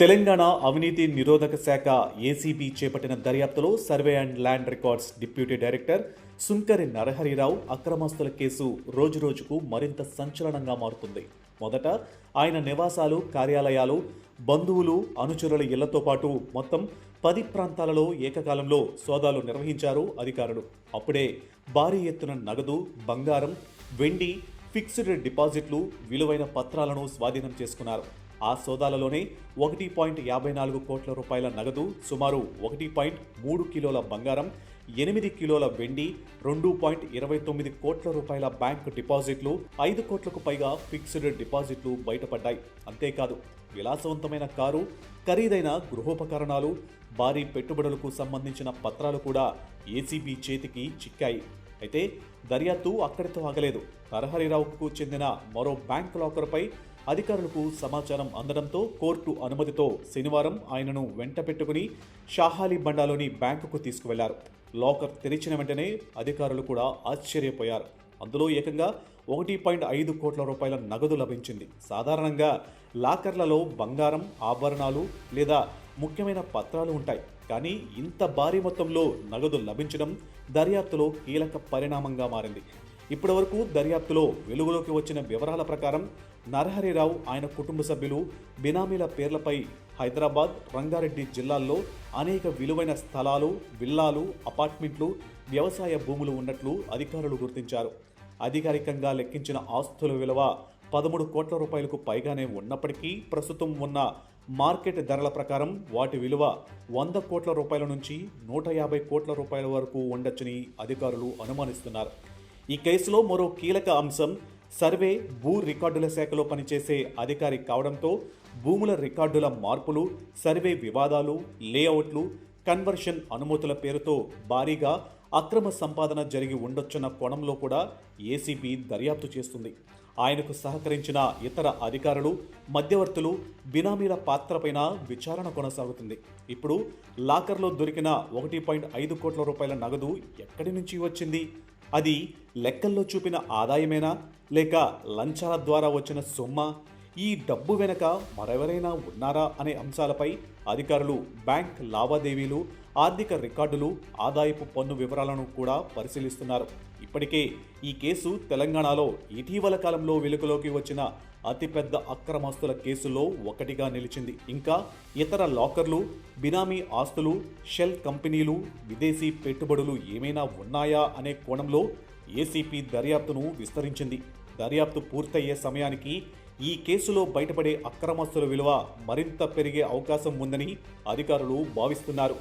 తెలంగాణ అవినీతి నిరోధక శాఖ ఏసీబీ చేపట్టిన దర్యాప్తులో survey and land records deputy director Sunkari Narahari Rao అక్రమాస్తుల case రోజురోజుకు మరింత సంచలనంగా మారుతుంది. మొదట ఆయన నివాసాలు, కార్యాలయాలు, బంధువులు, అనుచరుల ఇళ్లతో పాటు మొత్తం 10 ప్రాంతాలలో ఏకకాలంలో సోదాలు నిర్వహించారు అధికారులు. అప్పుడే భారీ ఎత్తున నగదు, బంగారం, వెండి, ఫిక్స్డ్ డిపాజిట్లు, విలువైన పత్రాలను స్వాధీనం చేసుకున్నారు. ఆ సోదాలలోనే 1.54 కోట్ల రూపాయల నగదు, సుమారు 1.3 కిలోల బంగారం, 8 కిలోల వెండి, 2.29 కోట్ల రూపాయల బ్యాంకు డిపాజిట్లు, 5 కోట్లకు పైగా ఫిక్స్డ్ డిపాజిట్లు బయటపడ్డాయి. అంతేకాదు, విలాసవంతమైన కారు, ఖరీదైన గృహోపకరణాలు, భారీ పెట్టుబడులకు సంబంధించిన పత్రాలు కూడా ఏసీబీ చేతికి చిక్కాయి. అయితే దర్యాప్తు అక్కడితో ఆగలేదు. నరహరిరావుకు చెందిన మరో బ్యాంక్ లాకర్పై అధికారులకు సమాచారం అందడంతో కోర్టు అనుమతితో శనివారం ఆయనను వెంట పెట్టుకుని షాహాలి బండాలోని బ్యాంకుకు తీసుకువెళ్లారు. లాకర్ తెరిచిన వెంటనే అధికారులు కూడా ఆశ్చర్యపోయారు. అందులో ఏకంగా 1.5 కోట్ల రూపాయల నగదు లభించింది. సాధారణంగా లాకర్లలో బంగారం, ఆభరణాలు లేదా ముఖ్యమైన పత్రాలు ఉంటాయి. కానీ ఇంత భారీ మొత్తంలో నగదు లభించడం దర్యాప్తులో కీలక పరిణామంగా మారింది. ఇప్పటివరకు దర్యాప్తులో వెలుగులోకి వచ్చిన వివరాల ప్రకారం నరహరిరావు, ఆయన కుటుంబ సభ్యులు బినామీల పేర్లపై హైదరాబాద్, రంగారెడ్డి జిల్లాల్లో అనేక విలువైన స్థలాలు, విల్లాలు, అపార్ట్మెంట్లు, వ్యవసాయ భూములు ఉన్నట్లు అధికారులు గుర్తించారు. అధికారికంగా లెక్కించిన ఆస్తుల విలువ 13 కోట్ల రూపాయలకు పైగానే ఉన్నప్పటికీ ప్రస్తుతం ఉన్న మార్కెట్ ధరల ప్రకారం వాటి విలువ 100 కోట్ల రూపాయల నుంచి 150 కోట్ల రూపాయల వరకు ఉండొచ్చని అధికారులు అనుమానిస్తున్నారు. ఈ కేసులో మరో కీలక అంశం సర్వే, భూ రికార్డుల శాఖలో పనిచేసే అధికారి కావడంతో భూముల రికార్డుల మార్పులు, సర్వే వివాదాలు, లేఅవుట్లు, కన్వర్షన్ అనుమతుల పేరుతో భారీగా అక్రమ సంపాదన జరిగి ఉండొచ్చన్న కోణంలో కూడా ఏసీబీ దర్యాప్తు చేస్తుంది. ఆయనకు సహకరించిన ఇతర అధికారులు, మధ్యవర్తులు, బినామీల పాత్రపైన విచారణ కొనసాగుతుంది. ఇప్పుడు లాకర్లో దొరికిన 1.5 కోట్ల రూపాయల నగదు ఎక్కడి నుంచి వచ్చింది? అది లెక్కల్లో చూపిన ఆదాయమేనా, లేక లంచాల ద్వారా వచ్చిన సొమ్మా? ఈ డబ్బు వెనక మరెవరైనా ఉన్నారా అనే అంశాలపై అధికారులు బ్యాంక్ లావాదేవీలు, ఆర్థిక రికార్డులు, ఆదాయపు పన్ను వివరాలను కూడా పరిశీలిస్తున్నారు. ఇప్పటికే ఈ కేసు తెలంగాణలో ఇటీవల కాలంలో వెలుగులోకి వచ్చిన అతిపెద్ద అక్రమాస్తుల కేసుల్లో ఒకటిగా నిలిచింది. ఇంకా ఇతర లాకర్లు, బినామీ ఆస్తులు, షెల్ కంపెనీలు, విదేశీ పెట్టుబడులు ఏమైనా ఉన్నాయా అనే కోణంలో ఏసీబీ దర్యాప్తును విస్తరించింది. దర్యాప్తు పూర్తయ్యే సమయానికి ఈ కేసులో బయటపడే అక్రమాస్తుల విలువ మరింత పెరిగే అవకాశం ఉందని అధికారులు భావిస్తున్నారు.